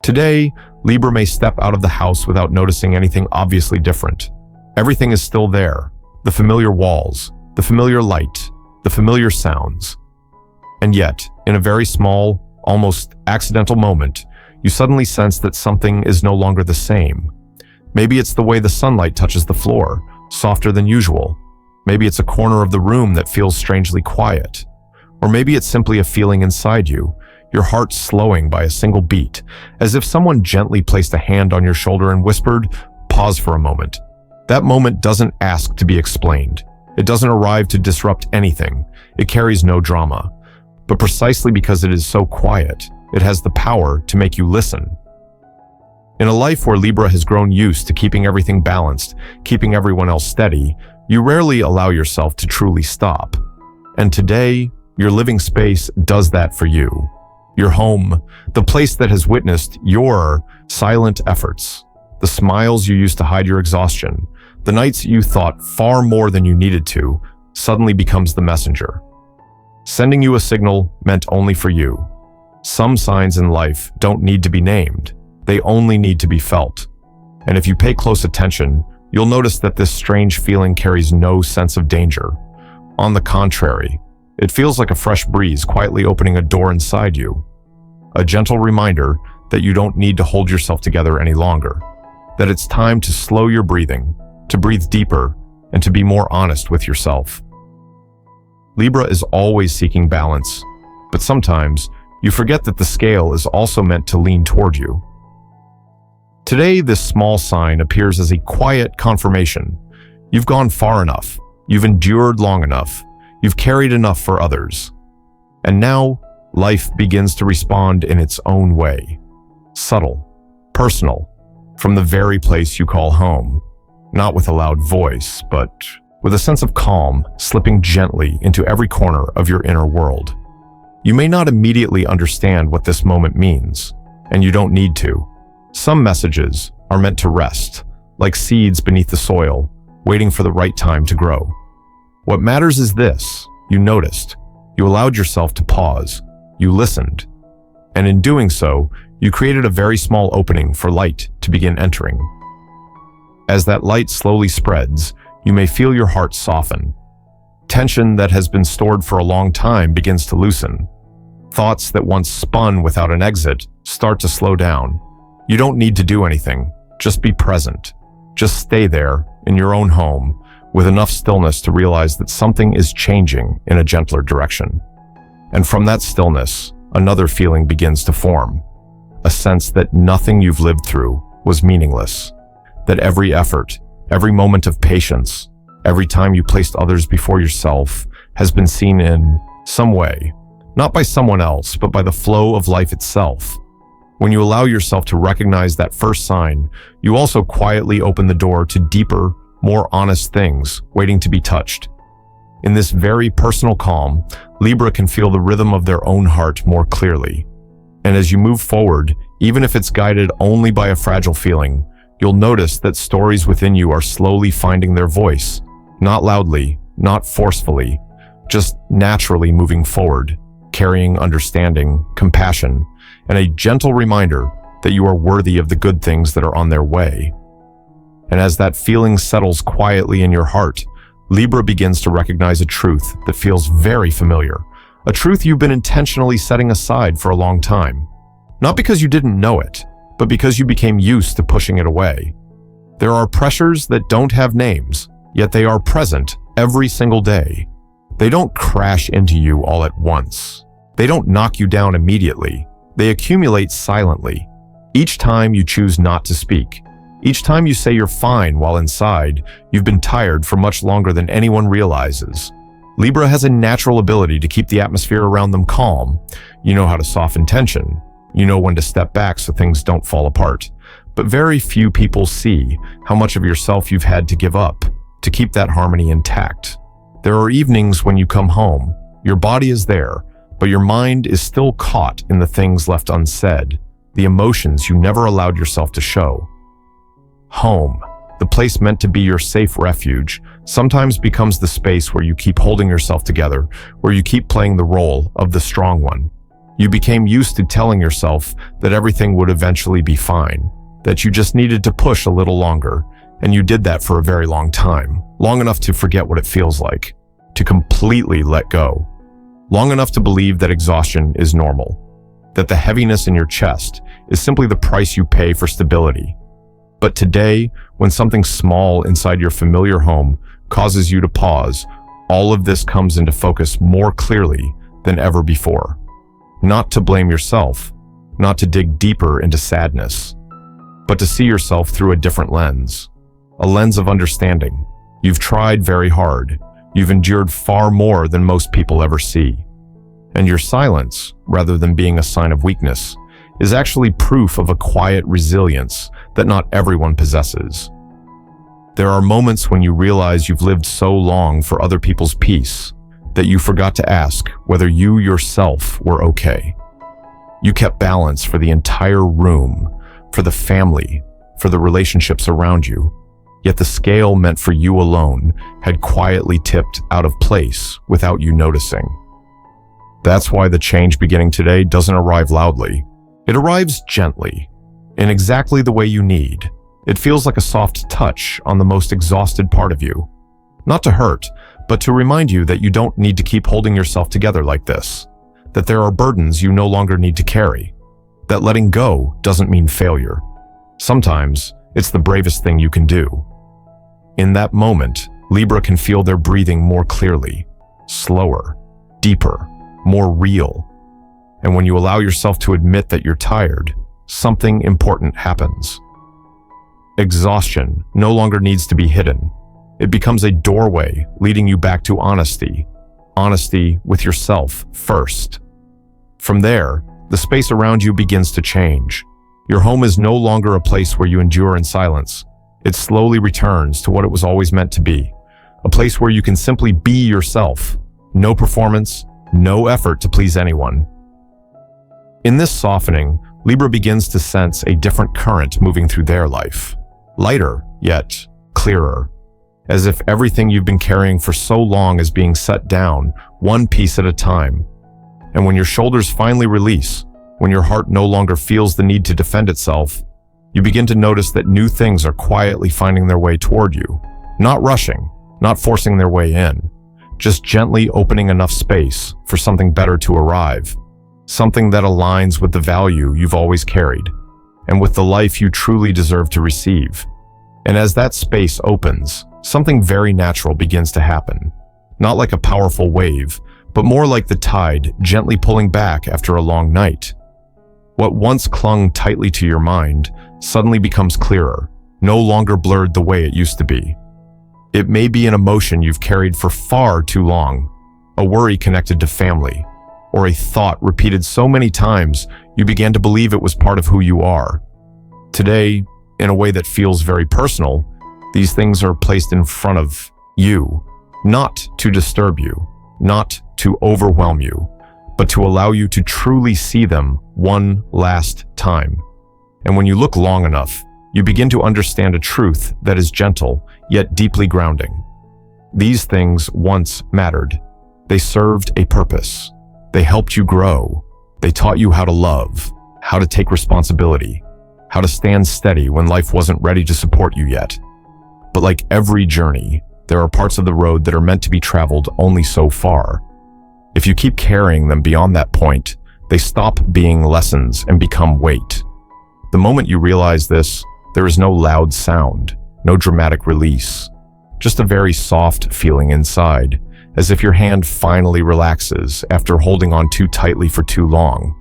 Today, Libra may step out of the house without noticing anything obviously different. Everything is still there. The familiar walls, the familiar light, the familiar sounds. And yet, in a very small, almost accidental moment, you suddenly sense that something is no longer the same. Maybe it's the way the sunlight touches the floor, softer than usual. Maybe it's a corner of the room that feels strangely quiet. Or maybe it's simply a feeling inside you, your heart slowing by a single beat, as if someone gently placed a hand on your shoulder and whispered, "Pause for a moment." That moment doesn't ask to be explained. It doesn't arrive to disrupt anything. It carries no drama. But precisely because it is so quiet, it has the power to make you listen. In a life where Libra has grown used to keeping everything balanced, keeping everyone else steady, you rarely allow yourself to truly stop. And today, your living space does that for you. Your home, the place that has witnessed your silent efforts, the smiles you used to hide your exhaustion, the nights you thought far more than you needed to, suddenly becomes the messenger, sending you a signal meant only for you. Some signs in life don't need to be named. They only need to be felt. And if you pay close attention, you'll notice that this strange feeling carries no sense of danger. On the contrary, it feels like a fresh breeze quietly opening a door inside you. A gentle reminder that you don't need to hold yourself together any longer. That it's time to slow your breathing, to breathe deeper, and to be more honest with yourself. Libra is always seeking balance, but sometimes you forget that the scale is also meant to lean toward you. Today, this small sign appears as a quiet confirmation. You've gone far enough. You've endured long enough. You've carried enough for others. And now, life begins to respond in its own way. Subtle, personal, from the very place you call home. Not with a loud voice, but with a sense of calm slipping gently into every corner of your inner world. You may not immediately understand what this moment means, and you don't need to. Some messages are meant to rest, like seeds beneath the soil, waiting for the right time to grow. What matters is this: you noticed, you allowed yourself to pause, you listened, and in doing so, you created a very small opening for light to begin entering. As that light slowly spreads, you may feel your heart soften. Tension that has been stored for a long time begins to loosen. Thoughts that once spun without an exit start to slow down. You don't need to do anything, just be present. Just stay there, in your own home, with enough stillness to realize that something is changing in a gentler direction. And from that stillness, another feeling begins to form. A sense that nothing you've lived through was meaningless. That every effort, every moment of patience, every time you placed others before yourself has been seen in some way, not by someone else, but by the flow of life itself. When you allow yourself to recognize that first sign, you also quietly open the door to deeper, more honest things waiting to be touched. In this very personal calm, Libra can feel the rhythm of their own heart more clearly. And as you move forward, even if it's guided only by a fragile feeling, you'll notice that stories within you are slowly finding their voice, not loudly, not forcefully, just naturally moving forward, carrying understanding, compassion, and a gentle reminder that you are worthy of the good things that are on their way. And as that feeling settles quietly in your heart, Libra begins to recognize a truth that feels very familiar, a truth you've been intentionally setting aside for a long time. Not because you didn't know it, but because you became used to pushing it away. There are pressures that don't have names, yet they are present every single day. They don't crash into you all at once. They don't knock you down immediately. They accumulate silently. Each time you choose not to speak, each time you say you're fine while inside, you've been tired for much longer than anyone realizes. Libra has a natural ability to keep the atmosphere around them calm. You know how to soften tension. You know when to step back so things don't fall apart. But very few people see how much of yourself you've had to give up to keep that harmony intact. There are evenings when you come home, your body is there, but your mind is still caught in the things left unsaid, the emotions you never allowed yourself to show. Home, the place meant to be your safe refuge, sometimes becomes the space where you keep holding yourself together, where you keep playing the role of the strong one. You became used to telling yourself that everything would eventually be fine, that you just needed to push a little longer, and you did that for a very long time, long enough to forget what it feels like, to completely let go, long enough to believe that exhaustion is normal, that the heaviness in your chest is simply the price you pay for stability. But today, when something small inside your familiar home causes you to pause, all of this comes into focus more clearly than ever before. Not to blame yourself, not to dig deeper into sadness, but to see yourself through a different lens, a lens of understanding. You've tried very hard. You've endured far more than most people ever see. And your silence, rather than being a sign of weakness, is actually proof of a quiet resilience that not everyone possesses. There are moments when you realize you've lived so long for other people's peace that you forgot to ask whether you yourself were okay. You kept balance for the entire room, for the family, for the relationships around you, yet the scale meant for you alone had quietly tipped out of place without you noticing. That's why the change beginning today doesn't arrive loudly. It arrives gently, in exactly the way you need. It feels like a soft touch on the most exhausted part of you. Not to hurt, but to remind you that you don't need to keep holding yourself together like this, that there are burdens you no longer need to carry, that letting go doesn't mean failure. Sometimes, it's the bravest thing you can do. In that moment, Libra can feel their breathing more clearly, slower, deeper, more real. And when you allow yourself to admit that you're tired, something important happens. Exhaustion no longer needs to be hidden. It becomes a doorway leading you back to honesty with yourself first. From there, the space around you begins to change. Your home is no longer a place where you endure in silence. It slowly returns to what it was always meant to be, a place where you can simply be yourself. No performance, no effort to please anyone. In this softening, Libra begins to sense a different current moving through their life. Lighter, yet clearer. As if everything you've been carrying for so long is being set down, one piece at a time. And when your shoulders finally release, when your heart no longer feels the need to defend itself, you begin to notice that new things are quietly finding their way toward you. Not rushing, not forcing their way in, just gently opening enough space for something better to arrive. Something that aligns with the value you've always carried, and with the life you truly deserve to receive. And as that space opens, something very natural begins to happen. Not like a powerful wave, but more like the tide gently pulling back after a long night. What once clung tightly to your mind suddenly becomes clearer, no longer blurred the way it used to be. It may be an emotion you've carried for far too long, a worry connected to family, or a thought repeated so many times you began to believe it was part of who you are. Today, in a way that feels very personal, these things are placed in front of you, not to disturb you, not to overwhelm you, but to allow you to truly see them one last time. And when you look long enough, you begin to understand a truth that is gentle, yet deeply grounding. These things once mattered. They served a purpose. They helped you grow. They taught you how to love, how to take responsibility, how to stand steady when life wasn't ready to support you yet. But like every journey, there are parts of the road that are meant to be traveled only so far. If you keep carrying them beyond that point, they stop being lessons and become weight. The moment you realize this, there is no loud sound, no dramatic release, just a very soft feeling inside, as if your hand finally relaxes after holding on too tightly for too long.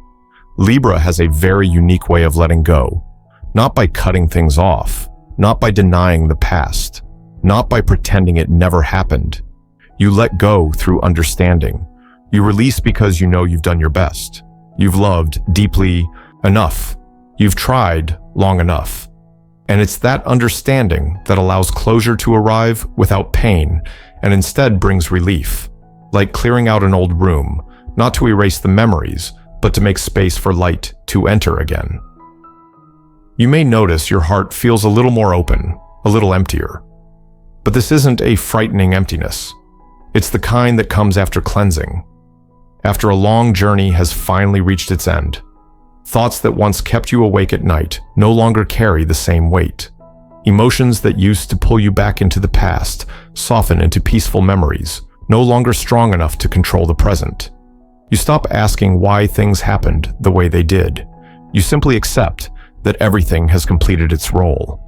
Libra has a very unique way of letting go, not by cutting things off, not by denying the past, not by pretending it never happened. You let go through understanding. You release because you know you've done your best. You've loved deeply enough. You've tried long enough. And it's that understanding that allows closure to arrive without pain and instead brings relief, like clearing out an old room, not to erase the memories, but to make space for light to enter again. You may notice your heart feels a little more open, a little emptier. But this isn't a frightening emptiness. It's the kind that comes after cleansing, After a long journey has finally reached its end, thoughts that once kept you awake at night no longer carry the same weight. Emotions that used to pull you back into the past soften into peaceful memories, no longer strong enough to control the present. You stop asking why things happened the way they did. You simply accept that everything has completed its role.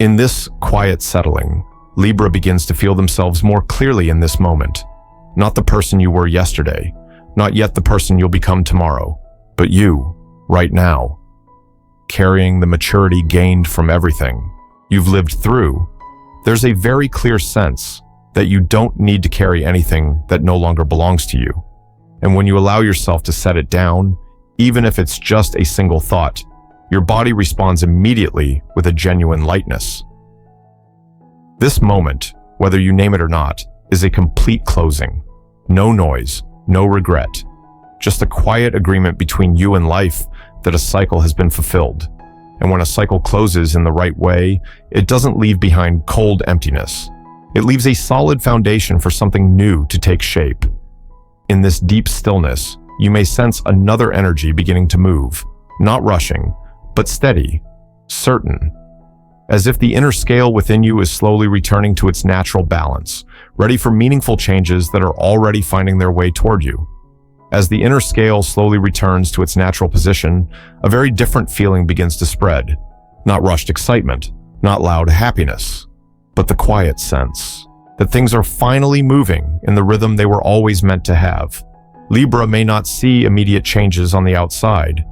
In this quiet settling, Libra begins to feel themselves more clearly in this moment. Not the person you were yesterday, not yet the person you'll become tomorrow, but you, right now, carrying the maturity gained from everything you've lived through. There's a very clear sense that you don't need to carry anything that no longer belongs to you. And when you allow yourself to set it down, even if it's just a single thought, your body responds immediately with a genuine lightness. This moment, whether you name it or not, is a complete closing. No noise, no regret, just a quiet agreement between you and life that a cycle has been fulfilled. And when a cycle closes in the right way, it doesn't leave behind cold emptiness. It leaves a solid foundation for something new to take shape. In this deep stillness, you may sense another energy beginning to move, not rushing, but steady, certain, as if the inner scale within you is slowly returning to its natural balance, ready for meaningful changes that are already finding their way toward you. As the inner scale slowly returns to its natural position, a very different feeling begins to spread. Not rushed excitement, not loud happiness, but the quiet sense that things are finally moving in the rhythm they were always meant to have. Libra may not see immediate changes on the outside,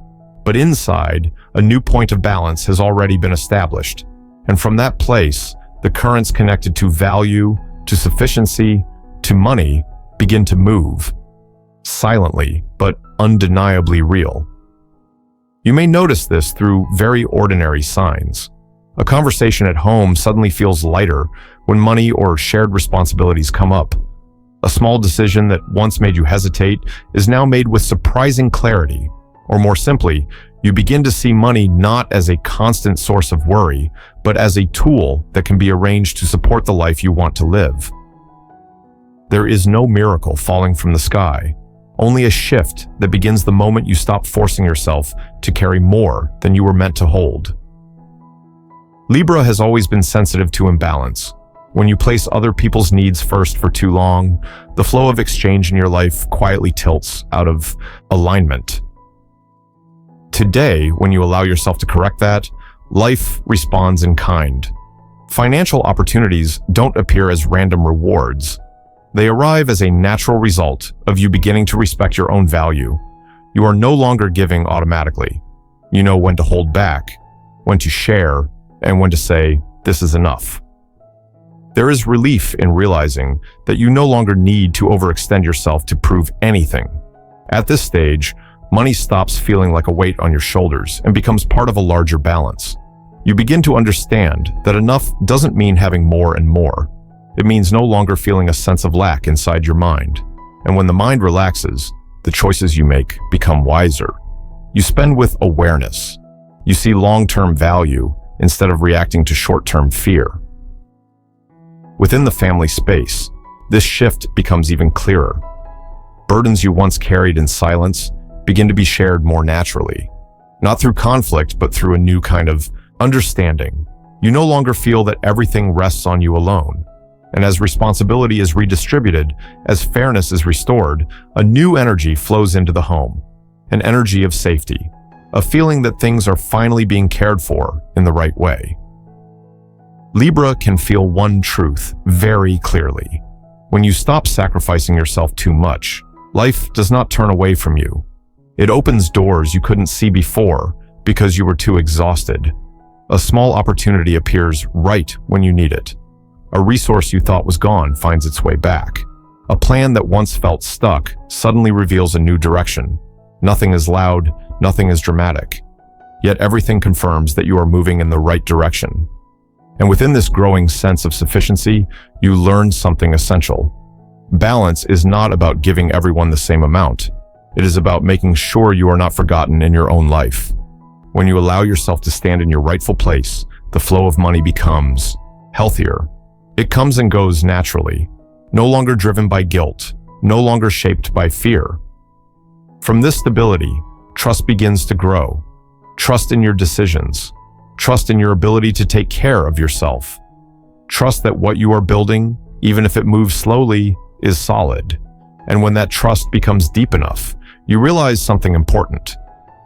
but inside, a new point of balance has already been established. And from that place, the currents connected to value, to sufficiency, to money begin to move. Silently, but undeniably real. You may notice this through very ordinary signs. A conversation at home suddenly feels lighter when money or shared responsibilities come up. A small decision that once made you hesitate is now made with surprising clarity. Or more simply, you begin to see money not as a constant source of worry, but as a tool that can be arranged to support the life you want to live. There is no miracle falling from the sky, only a shift that begins the moment you stop forcing yourself to carry more than you were meant to hold. Libra has always been sensitive to imbalance. When you place other people's needs first for too long, the flow of exchange in your life quietly tilts out of alignment. Today, when you allow yourself to correct that, life responds in kind. Financial opportunities don't appear as random rewards. They arrive as a natural result of you beginning to respect your own value. You are no longer giving automatically. You know when to hold back, when to share, and when to say, "This is enough." There is relief in realizing that you no longer need to overextend yourself to prove anything. At this stage, money stops feeling like a weight on your shoulders and becomes part of a larger balance. You begin to understand that enough doesn't mean having more and more. It means no longer feeling a sense of lack inside your mind. And when the mind relaxes, the choices you make become wiser. You spend with awareness. You see long-term value instead of reacting to short-term fear. Within the family space, this shift becomes even clearer. Burdens you once carried in silence begin to be shared more naturally. Not through conflict, but through a new kind of understanding. You no longer feel that everything rests on you alone. And as responsibility is redistributed, as fairness is restored, a new energy flows into the home. An energy of safety. A feeling that things are finally being cared for in the right way. Libra can feel one truth very clearly. When you stop sacrificing yourself too much, life does not turn away from you. It opens doors you couldn't see before because you were too exhausted. A small opportunity appears right when you need it. A resource you thought was gone finds its way back. A plan that once felt stuck suddenly reveals a new direction. Nothing is loud, nothing is dramatic. Yet everything confirms that you are moving in the right direction. And within this growing sense of sufficiency, you learn something essential. Balance is not about giving everyone the same amount. It is about making sure you are not forgotten in your own life. When you allow yourself to stand in your rightful place, the flow of money becomes healthier. It comes and goes naturally, no longer driven by guilt, no longer shaped by fear. From this stability, trust begins to grow. Trust in your decisions. Trust in your ability to take care of yourself. Trust that what you are building, even if it moves slowly, is solid. And when that trust becomes deep enough, you realize something important.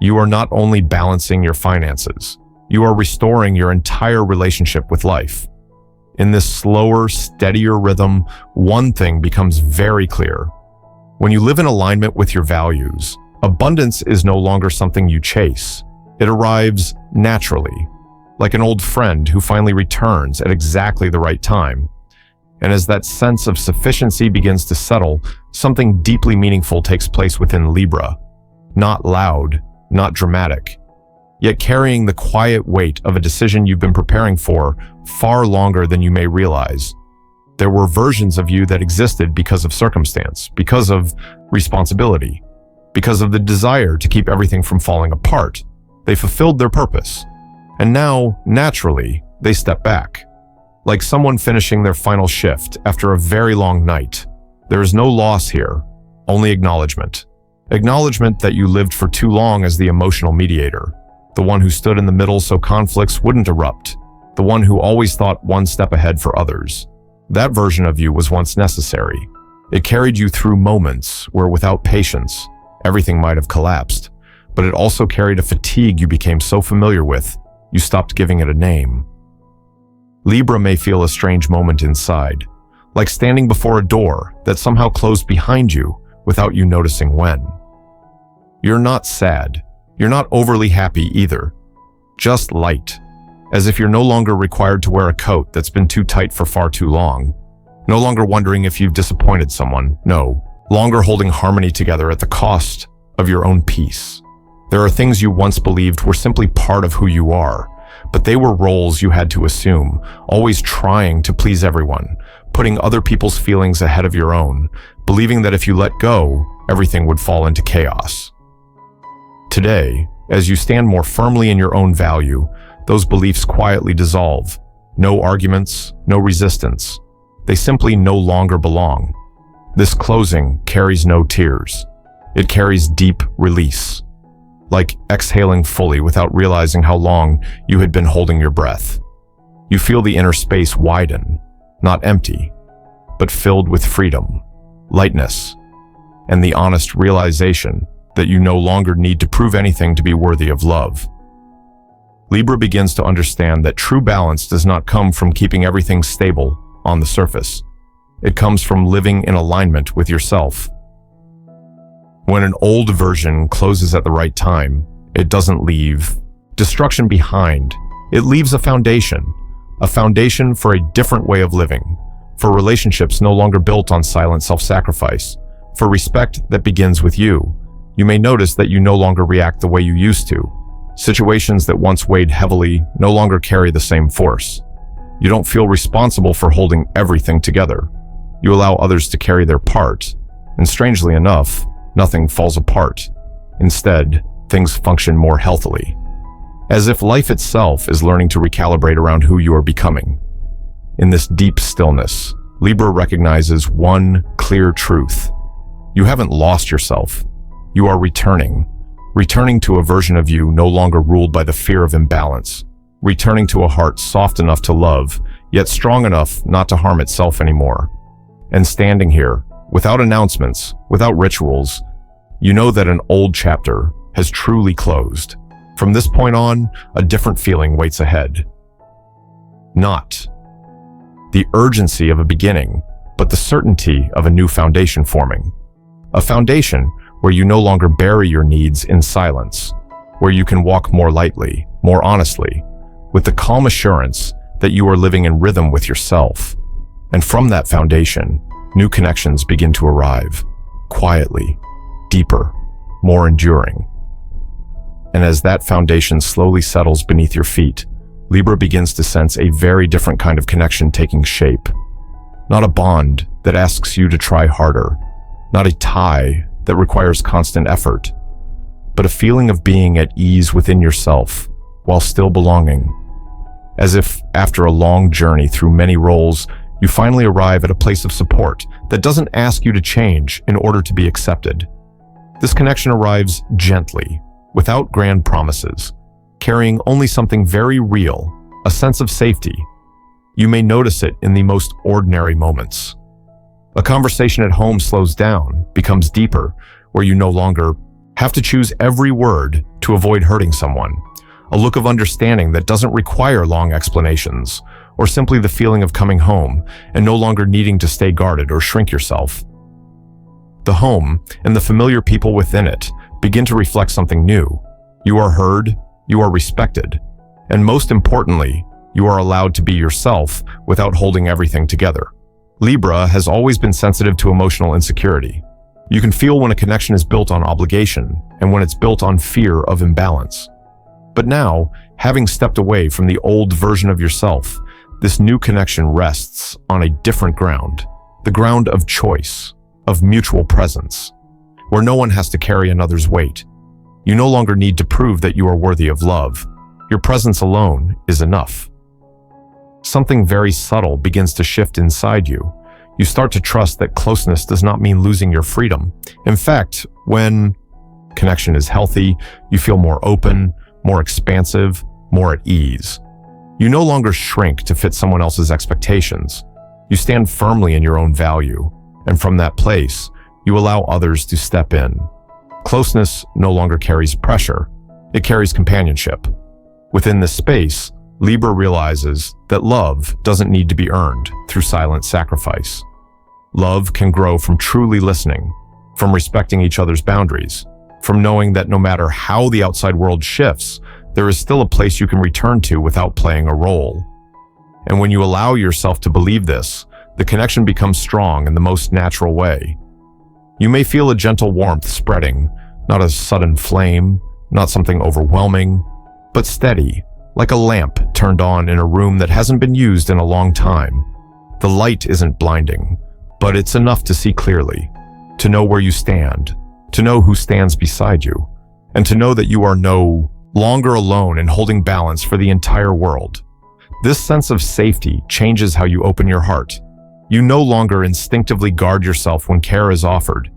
You are not only balancing your finances, you are restoring your entire relationship with life. In this slower, steadier rhythm, one thing becomes very clear. When you live in alignment with your values, abundance is no longer something you chase. It arrives naturally, like an old friend who finally returns at exactly the right time. And as that sense of sufficiency begins to settle, something deeply meaningful takes place within Libra. Not loud, not dramatic, yet carrying the quiet weight of a decision you've been preparing for far longer than you may realize. There were versions of you that existed because of circumstance, because of responsibility, because of the desire to keep everything from falling apart. They fulfilled their purpose. And now, naturally, they step back. Like someone finishing their final shift after a very long night. There is no loss here, only acknowledgement. Acknowledgement that you lived for too long as the emotional mediator, the one who stood in the middle so conflicts wouldn't erupt, the one who always thought one step ahead for others. That version of you was once necessary. It carried you through moments where without patience, everything might have collapsed, but it also carried a fatigue you became so familiar with, you stopped giving it a name. Libra may feel a strange moment inside, like standing before a door that somehow closed behind you without you noticing when. You're not sad. You're not overly happy either. Just light, as if you're no longer required to wear a coat that's been too tight for far too long. No longer wondering if you've disappointed someone. No, longer holding harmony together at the cost of your own peace. There are things you once believed were simply part of who you are, but they were roles you had to assume, always trying to please everyone, putting other people's feelings ahead of your own, believing that if you let go, everything would fall into chaos. Today, as you stand more firmly in your own value, those beliefs quietly dissolve. No arguments, no resistance. They simply no longer belong. This closing carries no tears. It carries deep release, like exhaling fully without realizing how long you had been holding your breath. You feel the inner space widen, not empty, but filled with freedom, lightness, and the honest realization that you no longer need to prove anything to be worthy of love. Libra begins to understand that true balance does not come from keeping everything stable on the surface. It comes from living in alignment with yourself. When an old version closes at the right time, it doesn't leave destruction behind. It leaves a foundation for a different way of living, for relationships no longer built on silent self-sacrifice, for respect that begins with you. You may notice that you no longer react the way you used to. Situations that once weighed heavily no longer carry the same force. You don't feel responsible for holding everything together. You allow others to carry their part, and strangely enough, nothing falls apart. Instead, things function more healthily, as if life itself is learning to recalibrate around who you are becoming. In this deep stillness, Libra recognizes one clear truth. You haven't lost yourself. You are returning to a version of you no longer ruled by the fear of imbalance, returning to a heart soft enough to love, yet strong enough not to harm itself anymore. And standing here, without announcements, without rituals, you know that an old chapter has truly closed. From this point on, a different feeling waits ahead. Not the urgency of a beginning, but the certainty of a new foundation forming. A foundation where you no longer bury your needs in silence, where you can walk more lightly, more honestly, with the calm assurance that you are living in rhythm with yourself. And from that foundation, new connections begin to arrive, quietly, deeper, more enduring. And as that foundation slowly settles beneath your feet, Libra begins to sense a very different kind of connection taking shape. Not a bond that asks you to try harder, not a tie that requires constant effort, but a feeling of being at ease within yourself while still belonging. As if after a long journey through many roles, you finally arrive at a place of support that doesn't ask you to change in order to be accepted. This connection arrives gently, without grand promises, carrying only something very real, a sense of safety. You may notice it in the most ordinary moments. A conversation at home slows down, becomes deeper, where you no longer have to choose every word to avoid hurting someone. A look of understanding that doesn't require long explanations, or simply the feeling of coming home and no longer needing to stay guarded or shrink yourself. The home and the familiar people within it begin to reflect something new. You are heard, you are respected, and most importantly, you are allowed to be yourself without holding everything together. Libra has always been sensitive to emotional insecurity. You can feel when a connection is built on obligation and when it's built on fear of imbalance. But now, having stepped away from the old version of yourself, this new connection rests on a different ground, the ground of choice, of mutual presence, where no one has to carry another's weight. You no longer need to prove that you are worthy of love. Your presence alone is enough. Something very subtle begins to shift inside you. You start to trust that closeness does not mean losing your freedom. In fact, when connection is healthy, you feel more open, more expansive, more at ease. You no longer shrink to fit someone else's expectations. You stand firmly in your own value, and from that place, you allow others to step in. Closeness no longer carries pressure. It carries companionship. Within this space, Libra realizes that love doesn't need to be earned through silent sacrifice. Love can grow from truly listening, from respecting each other's boundaries, from knowing that no matter how the outside world shifts, there is still a place you can return to without playing a role. And when you allow yourself to believe this, the connection becomes strong in the most natural way. You may feel a gentle warmth spreading, not a sudden flame, not something overwhelming, but steady, like a lamp turned on in a room that hasn't been used in a long time. The light isn't blinding, but it's enough to see clearly, to know where you stand, to know who stands beside you, and to know that you are no longer alone in holding balance for the entire world. This sense of safety changes how you open your heart. You no longer instinctively guard yourself when care is offered.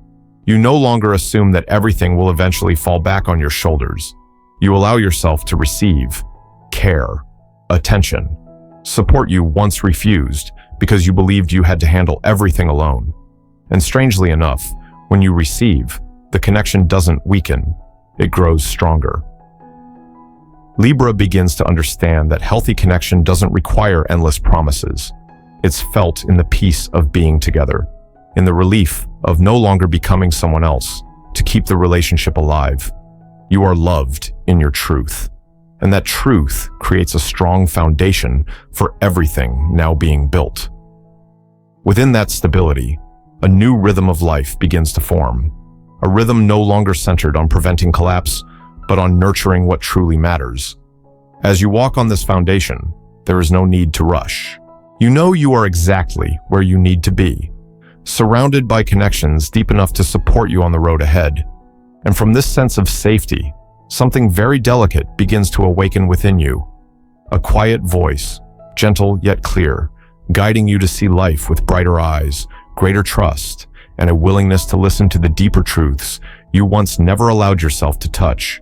You no longer assume that everything will eventually fall back on your shoulders. You allow yourself to receive care, attention, support you once refused because you believed you had to handle everything alone. And strangely enough, when you receive, the connection doesn't weaken, it grows stronger. Libra begins to understand that healthy connection doesn't require endless promises. It's felt in the peace of being together, in the relief of no longer becoming someone else to keep the relationship alive. You are loved in your truth, and that truth creates a strong foundation for everything now being built. Within that stability, a new rhythm of life begins to form, a rhythm no longer centered on preventing collapse, but on nurturing what truly matters. As you walk on this foundation, there is no need to rush. You know you are exactly where you need to be, surrounded by connections deep enough to support you on the road ahead. And from this sense of safety, something very delicate begins to awaken within you. A quiet voice, gentle yet clear, guiding you to see life with brighter eyes, greater trust, and a willingness to listen to the deeper truths you once never allowed yourself to touch.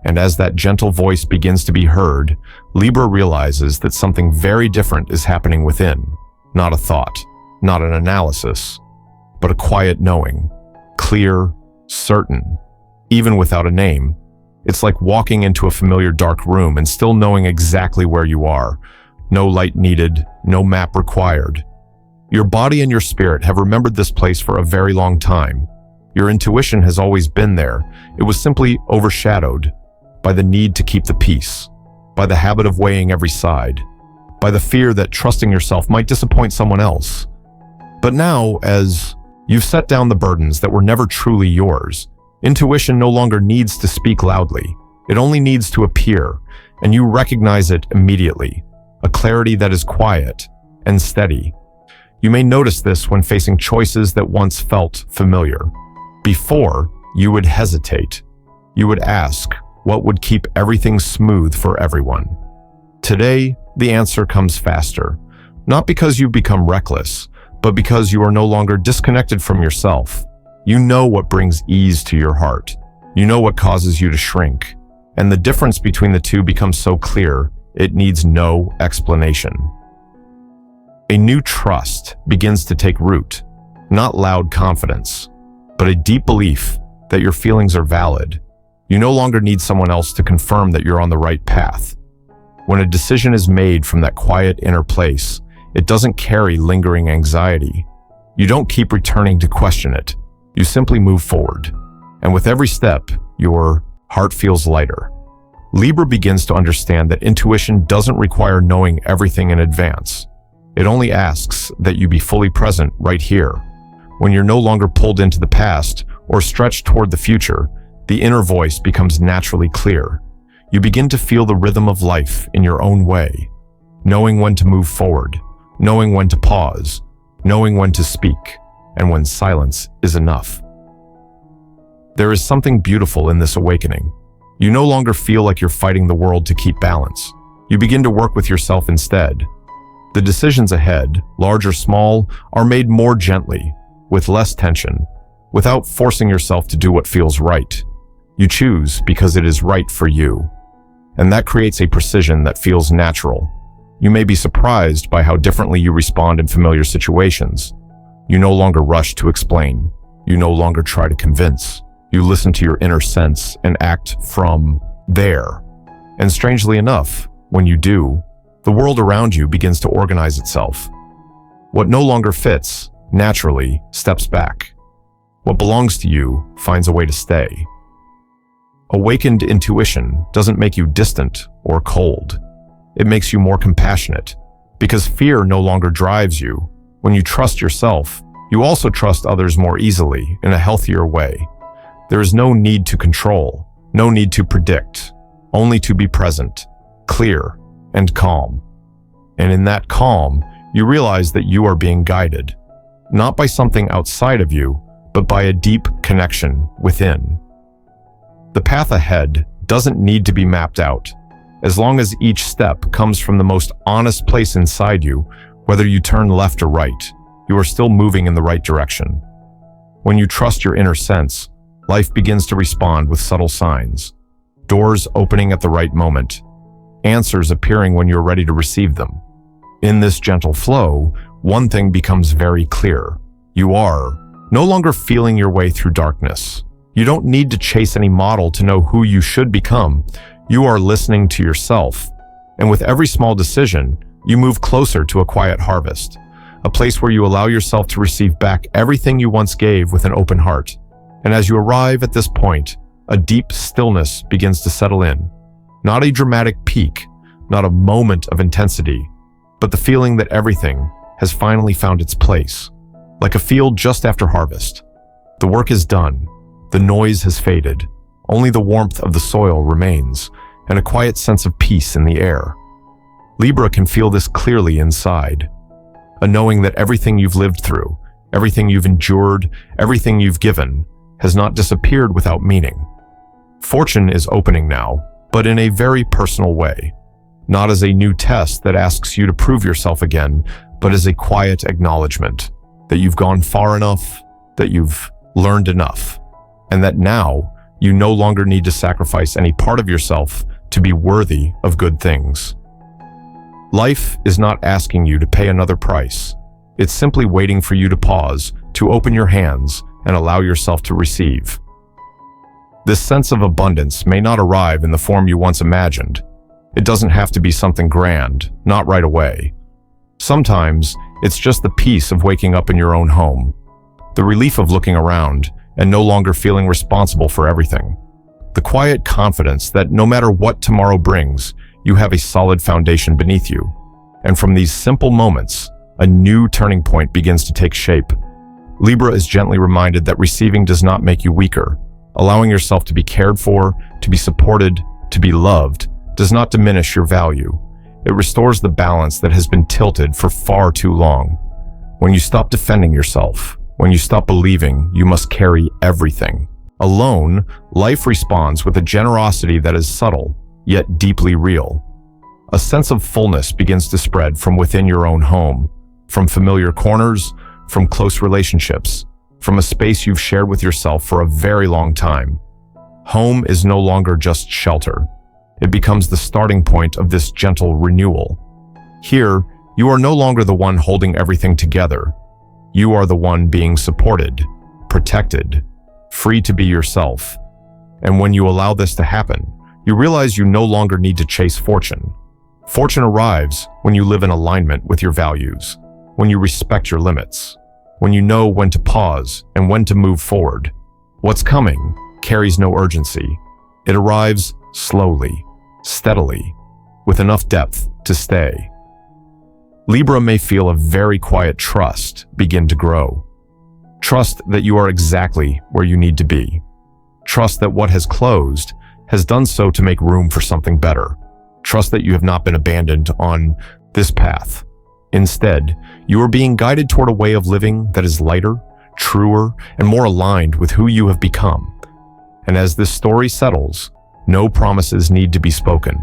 And as that gentle voice begins to be heard, Libra realizes that something very different is happening within. Not a thought, not an analysis, but a quiet knowing, clear, certain, even without a name. It's like walking into a familiar dark room and still knowing exactly where you are. No light needed, no map required. Your body and your spirit have remembered this place for a very long time. Your intuition has always been there. It was simply overshadowed by the need to keep the peace, by the habit of weighing every side, by the fear that trusting yourself might disappoint someone else. But now, as you've set down the burdens that were never truly yours, intuition no longer needs to speak loudly. It only needs to appear, and you recognize it immediately, a clarity that is quiet and steady. You may notice this when facing choices that once felt familiar. Before, you would hesitate. You would ask, what would keep everything smooth for everyone? Today, the answer comes faster, not because you've become reckless, but because you are no longer disconnected from yourself. You know what brings ease to your heart. You know what causes you to shrink. And the difference between the two becomes so clear, it needs no explanation. A new trust begins to take root, not loud confidence, but a deep belief that your feelings are valid. You no longer need someone else to confirm that you're on the right path. When a decision is made from that quiet inner place, it doesn't carry lingering anxiety. You don't keep returning to question it. You simply move forward. And with every step, your heart feels lighter. Libra begins to understand that intuition doesn't require knowing everything in advance. It only asks that you be fully present right here. When you're no longer pulled into the past or stretched toward the future, the inner voice becomes naturally clear. You begin to feel the rhythm of life in your own way, knowing when to move forward, knowing when to pause, knowing when to speak, and when silence is enough. There is something beautiful in this awakening. You no longer feel like you're fighting the world to keep balance. You begin to work with yourself instead. The decisions ahead, large or small, are made more gently, with less tension, without forcing yourself to do what feels right. You choose because it is right for you. And that creates a precision that feels natural. You may be surprised by how differently you respond in familiar situations. You no longer rush to explain. You no longer try to convince. You listen to your inner sense and act from there. And strangely enough, when you do, the world around you begins to organize itself. What no longer fits, naturally, steps back. What belongs to you finds a way to stay. Awakened intuition doesn't make you distant or cold. It makes you more compassionate, because fear no longer drives you. When you trust yourself, you also trust others more easily in a healthier way. There is no need to control, no need to predict, only to be present, clear, and calm. And in that calm, you realize that you are being guided, not by something outside of you, but by a deep connection within. The path ahead doesn't need to be mapped out. As long as each step comes from the most honest place inside you, whether you turn left or right, you are still moving in the right direction. When you trust your inner sense, life begins to respond with subtle signs. Doors opening at the right moment, answers appearing when you're ready to receive them. In this gentle flow, one thing becomes very clear. You are no longer feeling your way through darkness. You don't need to chase any model to know who you should become. You are listening to yourself. And with every small decision, you move closer to a quiet harvest, a place where you allow yourself to receive back everything you once gave with an open heart. And as you arrive at this point, a deep stillness begins to settle in. Not a dramatic peak, not a moment of intensity, but the feeling that everything has finally found its place. Like a field just after harvest. The work is done. The noise has faded. Only the warmth of the soil remains, and a quiet sense of peace in the air. Libra can feel this clearly inside. A knowing that everything you've lived through, everything you've endured, everything you've given, has not disappeared without meaning. Fortune is opening now, but in a very personal way. Not as a new test that asks you to prove yourself again, but as a quiet acknowledgement that you've gone far enough, that you've learned enough, and that now you no longer need to sacrifice any part of yourself to be worthy of good things. Life is not asking you to pay another price. It's simply waiting for you to pause, to open your hands, and allow yourself to receive. This sense of abundance may not arrive in the form you once imagined. It doesn't have to be something grand, not right away. Sometimes, it's just the peace of waking up in your own home, the relief of looking around and no longer feeling responsible for everything, the quiet confidence that no matter what tomorrow brings, you have a solid foundation beneath you. And from these simple moments, a new turning point begins to take shape. Libra is gently reminded that receiving does not make you weaker. Allowing yourself to be cared for, to be supported, to be loved, does not diminish your value. It restores the balance that has been tilted for far too long. When you stop defending yourself, when you stop believing you must carry everything alone, life responds with a generosity that is subtle, yet deeply real. A sense of fullness begins to spread from within your own home, from familiar corners, from close relationships, from a space you've shared with yourself for a very long time. Home is no longer just shelter. It becomes the starting point of this gentle renewal. Here, you are no longer the one holding everything together. You are the one being supported, protected, free to be yourself. And when you allow this to happen, you realize you no longer need to chase fortune. Fortune arrives when you live in alignment with your values, when you respect your limits, when you know when to pause and when to move forward. What's coming carries no urgency. It arrives slowly, steadily, with enough depth to stay. Libra may feel a very quiet trust begin to grow. Trust that you are exactly where you need to be. Trust that what has closed has done so to make room for something better. Trust that you have not been abandoned on this path. Instead, you are being guided toward a way of living that is lighter, truer, and more aligned with who you have become. And as this story settles, no promises need to be spoken.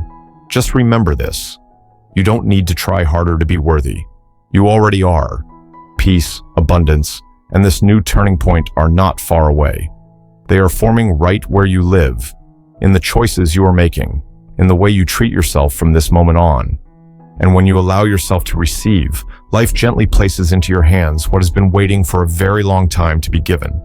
Just remember this. You don't need to try harder to be worthy. You already are. Peace, abundance, and this new turning point are not far away. They are forming right where you live, in the choices you are making, in the way you treat yourself from this moment on. And when you allow yourself to receive, life gently places into your hands what has been waiting for a very long time to be given.